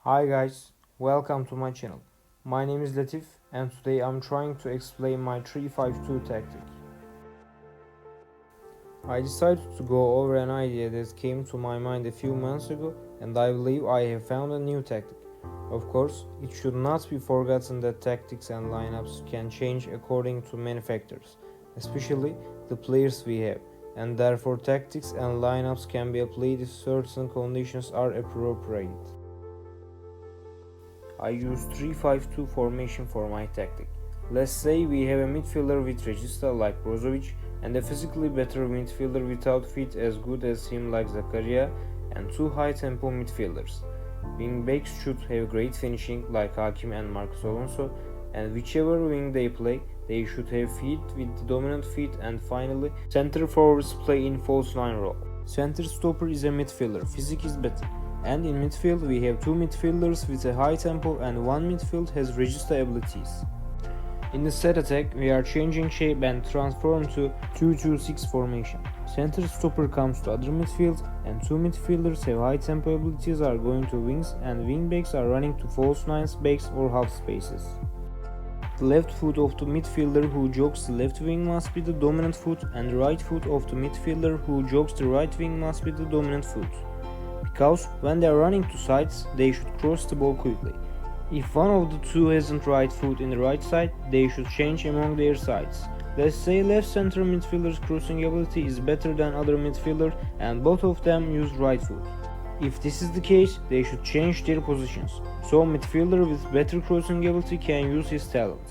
Hi guys, welcome to my channel. My name is Latif and today I'm trying to explain my 3-5-2 tactic. I decided to go over an idea that came to my mind a few months ago and I believe I have found a new tactic. Of course, it should not be forgotten that tactics and lineups can change according to many factors, especially the players we have, and therefore tactics and lineups can be applied if certain conditions are appropriate. I use 3-5-2 formation for my tactic. Let's say we have a midfielder with regista like Brozovic and a physically better midfielder without feet as good as him like Zakaria and two high-tempo midfielders. Wingbacks should have great finishing like Hakim and Marcos Alonso, and whichever wing they play, they should have feet with the dominant feet, and finally, center forwards play in false 9 role. Center stopper is a midfielder, physique is better. And in midfield we have two midfielders with a high tempo and one midfield has regista abilities. In the set attack we are changing shape and transform to 2-2-6 formation. Center stopper comes to other midfield and two midfielders have high tempo abilities are going to wings and wingbacks are running to false 9s, backs or half spaces. The left foot of the midfielder who jogs the left wing must be the dominant foot and the right foot of the midfielder who jogs the right wing must be the dominant foot. Because when they are running to sides, they should cross the ball quickly. If one of the two hasn't right foot in the right side, they should change among their sides. Let's say left center midfielder's crossing ability is better than other midfielder and both of them use right foot. If this is the case, they should change their positions, so midfielder with better crossing ability can use his talent.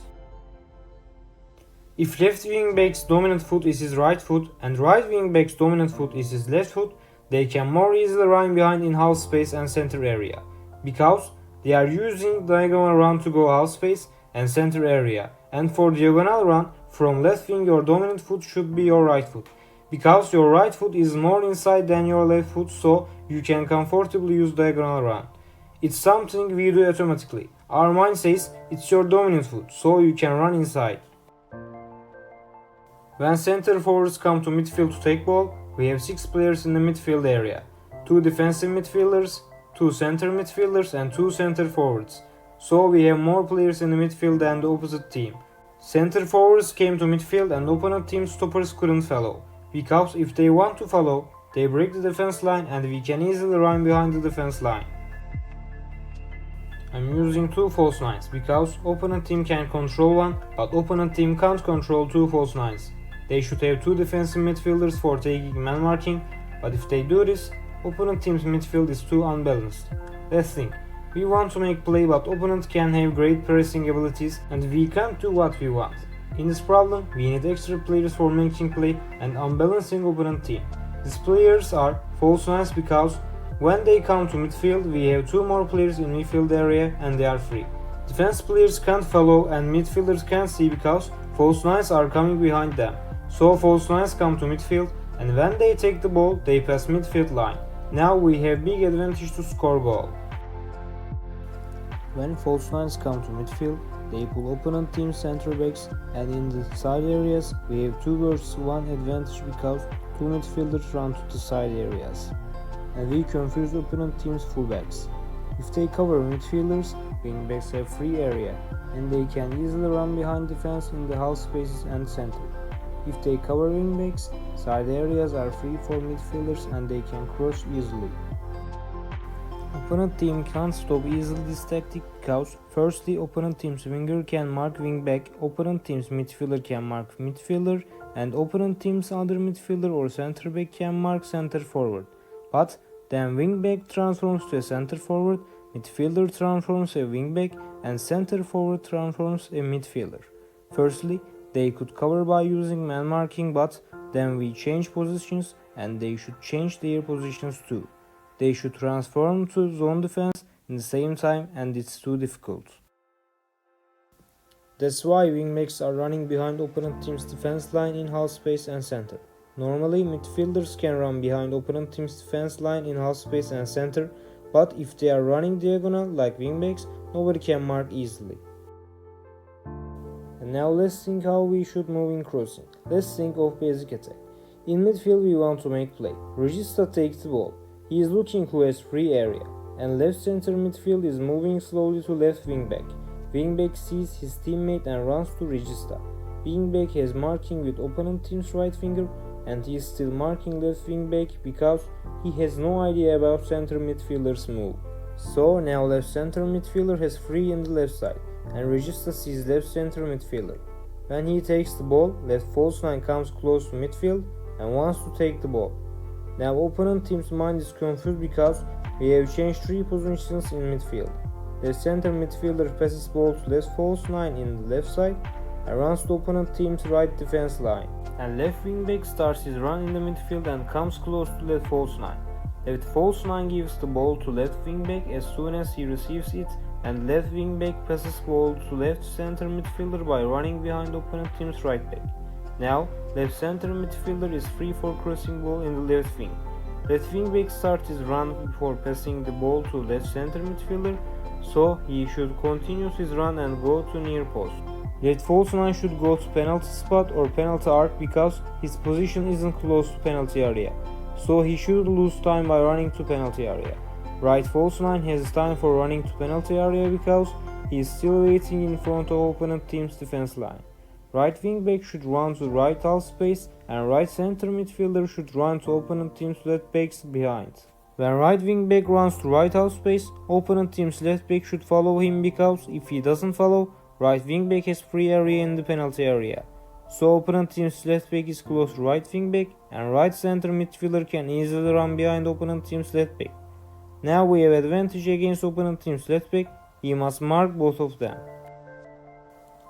If left wing back's dominant foot is his right foot and right wing back's dominant foot is his left foot, they can more easily run behind in half space and center area, because they are using diagonal run to go half space and center area, and for diagonal run from left wing your dominant foot should be your right foot, because your right foot is more inside than your left foot, so you can comfortably use diagonal run. It's something we do automatically. Our mind says it's your dominant foot, so you can run inside. When center forwards come to midfield to take ball, we have 6 players in the midfield area, 2 defensive midfielders, 2 center midfielders and 2 center forwards, so we have more players in the midfield than the opposite team. Center forwards came to midfield and opponent team stoppers couldn't follow, because if they want to follow, they break the defense line and we can easily run behind the defense line. I'm using 2 false 9s because opponent team can control one, but opponent team can't control 2 false 9s. They should have 2 defensive midfielders for taking man marking, but if they do this, opponent team's midfield is too unbalanced. Let's think. We want to make play, but opponent can have great pressing abilities and we can't do what we want. In this problem, we need extra players for making play and unbalancing opponent team. These players are false 9s because when they come to midfield, we have 2 more players in midfield area and they are free. Defense players can't follow and midfielders can't see because false 9s are coming behind them. So false 9s come to midfield and when they take the ball they pass midfield line. Now we have big advantage to score goal. When false 9s come to midfield, they pull opponent team center backs and in the side areas we have 2 versus 1 advantage because 2 midfielders run to the side areas. And we confuse opponent team's fullbacks. If they cover midfielders, wingbacks have free area and they can easily run behind defense in the half spaces and center. If they cover wingbacks, side areas are free for midfielders and they can cross easily. Opponent team can't stop easily this tactic because firstly opponent team's winger can mark wingback, opponent team's midfielder can mark midfielder, and opponent team's other midfielder or center back can mark center forward. But then wingback transforms to a center forward, midfielder transforms a wingback, and center forward transforms a midfielder. Firstly, they could cover by using man marking, but then we change positions and they should change their positions too. They should transform to zone defense in the same time and it's too difficult. That's why wingbacks are running behind opponent team's defense line in half space and center. Normally midfielders can run behind opponent team's defense line in half space and center, but if they are running diagonal like wingbacks, nobody can mark easily. And now let's think how we should move in crossing. Let's think of basic attack. In midfield we want to make play. Regista takes the ball. He is looking who has free area. and left center midfield is moving slowly to left wingback. Wingback sees his teammate and runs to Regista. Wingback has marking with opponent team's right winger and he is still marking left wingback because he has no idea about center midfielder's move. So now left center midfielder has free in the left side and Regista sees left center midfielder. When he takes the ball, left false 9 comes close to midfield and wants to take the ball. Now opponent team's mind is confused because we have changed 3 positions in midfield. Left center midfielder passes ball to left false 9 in the left side and runs to opponent team's right defense line. And left wingback starts his run in the midfield and comes close to left false 9. Left false 9 gives the ball to left wingback as soon as he receives it, and left wingback passes ball to left center midfielder by running behind opponent team's right back. Now, left center midfielder is free for crossing ball in the left wing. Left wingback starts his run before passing the ball to left center midfielder, so he should continue his run and go to near post. Left false 9 should go to penalty spot or penalty arc because his position isn't close to penalty area, so he should lose time by running to penalty area. Right false 9 has time for running to penalty area because he is still waiting in front of opponent team's defense line. Right wingback should run to right half space and right center midfielder should run to opponent team's left backs behind. When right wingback runs to right half space, opponent team's left back should follow him because if he doesn't follow, right wingback has free area in the penalty area. So opponent team's left back is close to right wingback and right center midfielder can easily run behind opponent team's left back. Now we have advantage against opponent team's left back, he must mark both of them.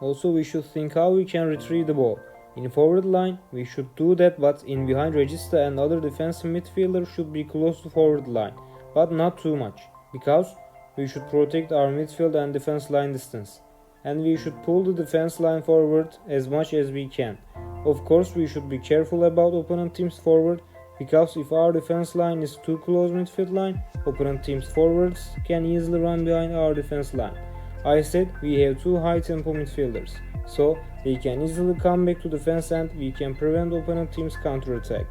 Also we should think how we can retrieve the ball. In forward line we should do that, but in behind Regista and other defensive midfielders should be close to forward line, but not too much, because we should protect our midfield and defense line distance. And we should pull the defense line forward as much as we can. Of course we should be careful about opponent team's forward, because if our defense line is too close midfield line, opponent team's forwards can easily run behind our defense line. I said we have 2 high tempo midfielders, so they can easily come back to defense and we can prevent opponent team's counter attack.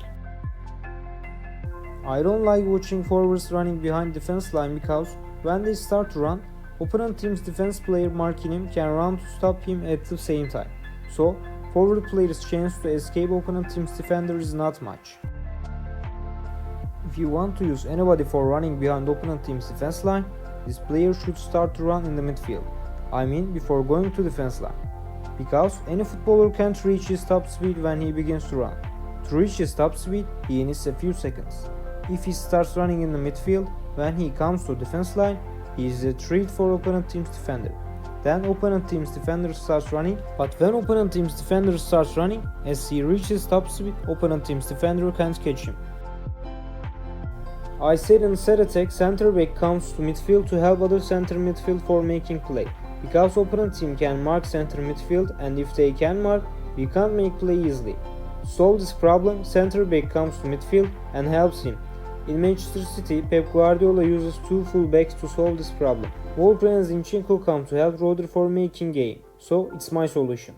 I don't like watching forwards running behind defense line because when they start to run, opponent team's defense player marking him can run to stop him at the same time. So forward player's chance to escape opponent team's defender is not much. If you want to use anybody for running behind opponent team's defense line, this player should start to run in the midfield. I mean before going to defense line. Because any footballer can't reach his top speed when he begins to run. To reach his top speed, he needs a few seconds. If he starts running in the midfield, when he comes to defense line, he is a threat for opponent team's defender. Then opponent team's defender starts running, but when opponent team's defender starts running, as he reaches top speed, opponent team's defender can't catch him. I said in set attack, center back comes to midfield to help other center midfield for making play. Because opponent team can mark center midfield, and if they can mark, we can't make play easily. To solve this problem, center back comes to midfield and helps him. In Manchester City, Pep Guardiola uses 2 fullbacks to solve this problem. Walker and Zinchenko come to help Rodri for making game, so it's my solution.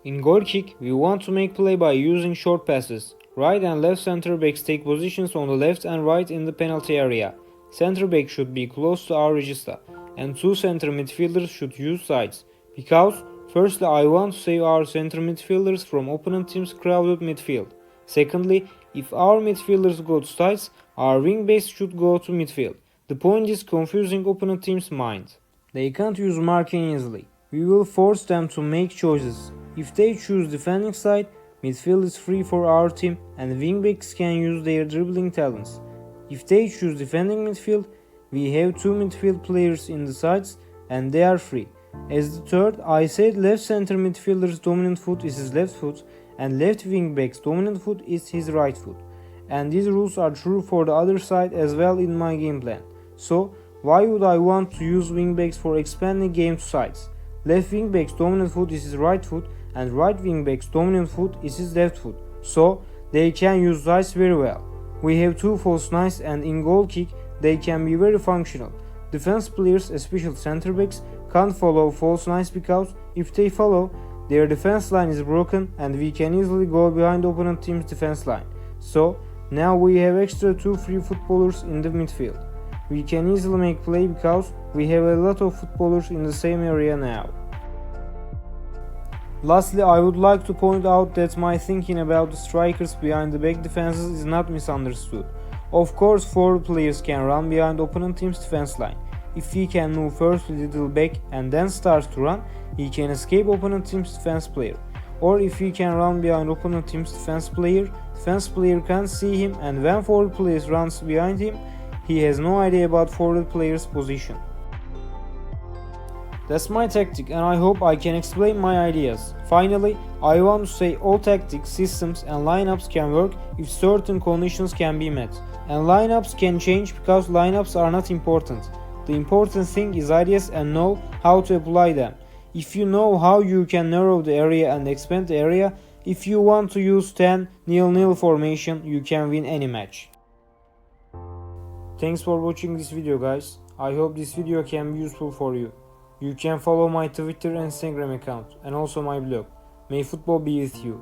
In goal kick, we want to make play by using short passes. Right and left center backs take positions on the left and right in the penalty area. Center back should be close to our regista, and 2 center midfielders should use sides. Because, firstly, I want to save our center midfielders from opponent team's crowded midfield. Secondly, if our midfielders go to sides, our wing backs should go to midfield. The point is confusing opponent team's mind. They can't use marking easily. We will force them to make choices. If they choose defending side, midfield is free for our team and wingbacks can use their dribbling talents. If they choose defending midfield, we have 2 midfield players in the sides and they are free. As the third, I said left center midfielder's dominant foot is his left foot and left wingback's dominant foot is his right foot. And these rules are true for the other side as well in my game plan. So, why would I want to use wingbacks for expanding game to sides? Left wingback's dominant foot is his right foot and right wingback's dominant foot is his left foot. So, they can use sides very well. We have 2 false nines and in goal kick they can be very functional. Defense players, especially center backs, can't follow false nines because if they follow, their defense line is broken and we can easily go behind opponent team's defense line. So, Now we have extra 2 free footballers in the midfield. We can easily make play because we have a lot of footballers in the same area now. Lastly, I would like to point out that my thinking about the strikers behind the back defenses is not misunderstood. Of course, forward players can run behind opponent team's defense line. If he can move first a little back and then starts to run, he can escape opponent team's defense player. Or if he can run behind opponent team's defense player can't see him, and when forward player runs behind him, he has no idea about forward player's position. That's my tactic, and I hope I can explain my ideas. Finally, I want to say all tactics, systems and lineups can work if certain conditions can be met. And lineups can change because lineups are not important. The important thing is ideas and know how to apply them. If you know how you can narrow the area and expand the area, if you want to use 10-0-0 formation, you can win any match. Thanks for watching this video, guys. I hope this video can be useful for you. You can follow my Twitter and Instagram account and also my blog. May football be with you.